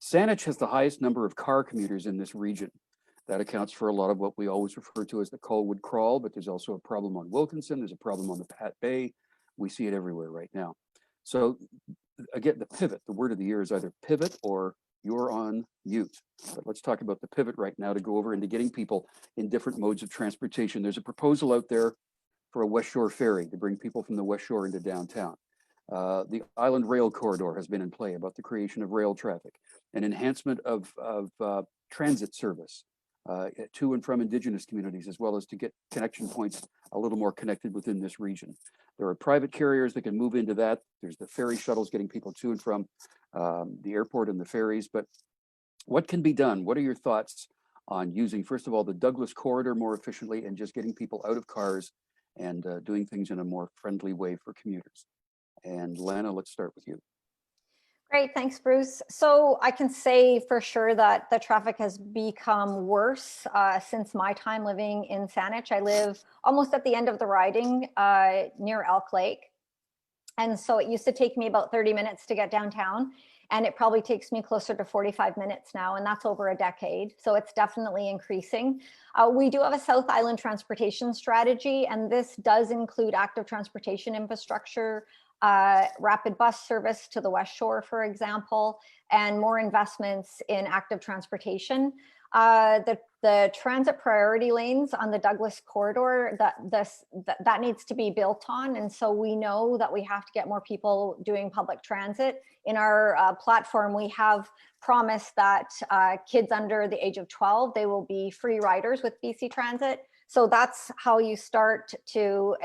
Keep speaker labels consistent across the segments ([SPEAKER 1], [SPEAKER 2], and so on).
[SPEAKER 1] Saanich has the highest number of car commuters in this region. That accounts for a lot of what we always refer to as the Colwood crawl, but there's also a problem on Wilkinson. There's a problem on the Pat Bay. We see it everywhere right now. So again, the pivot, the word of the year is either pivot or you're on mute. But let's talk about the pivot right now to go over into getting people in different modes of transportation. There's a proposal out there for a West Shore ferry to bring people from the West Shore into downtown. The Island Rail Corridor has been in play about the creation of rail traffic, an enhancement of transit service to and from Indigenous communities, as well as to get connection points a little more connected within this region. There are private carriers that can move into that. There's the ferry shuttles getting people to and from the airport and the ferries. But what can be done? What are your thoughts on using, first of all, the Douglas corridor more efficiently and just getting people out of cars and doing things in a more friendly way for commuters? And Lana, let's start with you.
[SPEAKER 2] Great, thanks, Bruce. So I can say for sure that the traffic has become worse since my time living in Saanich. I live almost at the end of the riding near Elk Lake. And so it used to take me about 30 minutes to get downtown, and it probably takes me closer to 45 minutes now, and that's over a decade. So it's definitely increasing. We do have a South Island transportation strategy, and this does include active transportation infrastructure, rapid bus service to the West Shore, for example, and more investments in active transportation. The transit priority lanes on the Douglas corridor, that needs to be built on. And so we know that we have to get more people doing public transit. In our platform, we have promised that kids under the age of 12, they will be free riders with BC Transit. So that's how you start to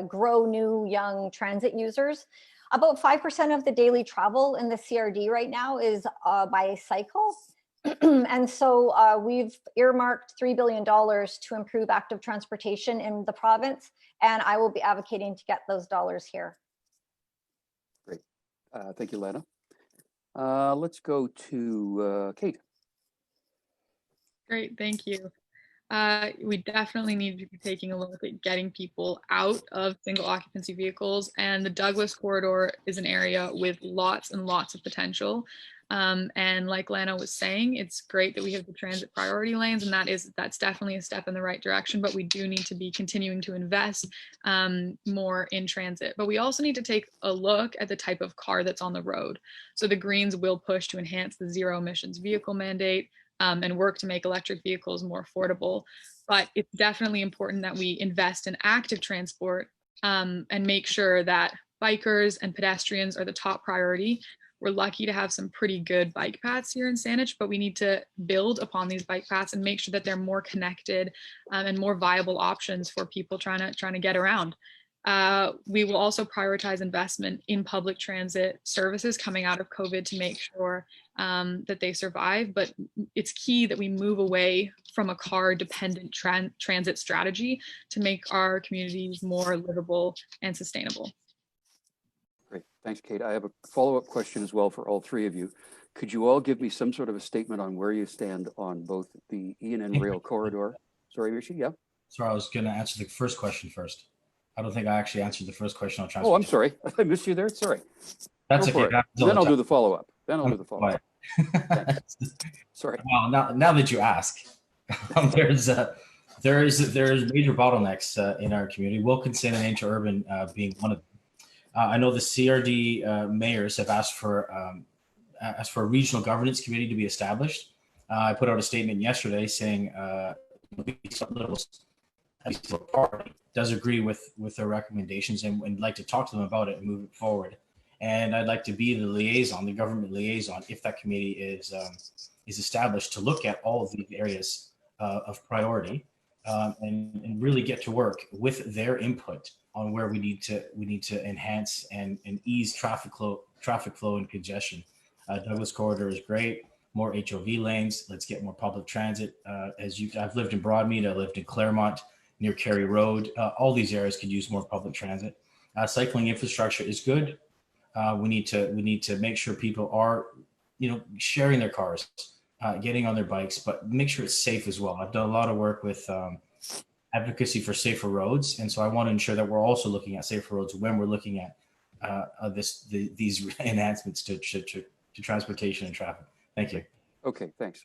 [SPEAKER 2] grow new young transit users. About 5% of the daily travel in the CRD right now is by cycle. And so we've earmarked $3 billion to improve active transportation in the province, and I will be advocating to get those dollars here.
[SPEAKER 1] Great. Thank you, Lana. Let's go to Kate.
[SPEAKER 3] Great, thank you. We definitely need to be taking a look at getting people out of single occupancy vehicles, and the Douglas corridor is an area with lots and lots of potential. And like Lana was saying, it's great that we have the transit priority lanes, and that's definitely a step in the right direction, but we do need to be continuing to invest more in transit. But we also need to take a look at the type of car that's on the road. So the Greens will push to enhance the zero emissions vehicle mandate, and work to make electric vehicles more affordable. But it's definitely important that we invest in active transport and make sure that bikers and pedestrians are the top priority. We're lucky to have some pretty good bike paths here in Saanich, but we need to build upon these bike paths and make sure that they're more connected and more viable options for people trying to get around. We will also prioritize investment in public transit services coming out of COVID to make sure that they survive. But it's key that we move away from a car-dependent transit strategy to make our communities more livable and sustainable.
[SPEAKER 1] Great, thanks, Kate. I have a follow-up question as well for all three of you. Could you all give me some sort of a statement on where you stand on both the ENN rail corridor? Sorry, Rishi, yeah?
[SPEAKER 4] Sorry, I was going to answer the first question first. I don't think I actually answered the first question on transportation.
[SPEAKER 1] Oh, I'm sorry. I missed you there. Sorry.
[SPEAKER 4] That's okay.
[SPEAKER 1] Then I'll do the follow-up. Sorry.
[SPEAKER 4] Well, now that you ask, there's major bottlenecks in our community. Wilkinson and interurban being one of them. I know the CRD mayors have asked for a regional governance committee to be established. I put out a statement yesterday saying some Liberals party does agree with their recommendations and would like to talk to them about it and move it forward. And I'd like to be the liaison, the government liaison, if that committee is established, to look at all of these areas of priority and really get to work with their input on where we need to enhance and ease traffic flow and congestion. Douglas corridor is great. More HOV lanes. Let's get more public transit. I've lived in Broadmead. I lived in Claremont near Kerry Road. All these areas could use more public transit. Cycling infrastructure is good. We need to make sure people are, sharing their cars, getting on their bikes, but make sure it's safe as well. I've done a lot of work with advocacy for safer roads, and so I want to ensure that we're also looking at safer roads when we're looking at these enhancements to transportation and traffic. Thank you.
[SPEAKER 1] Okay, thanks.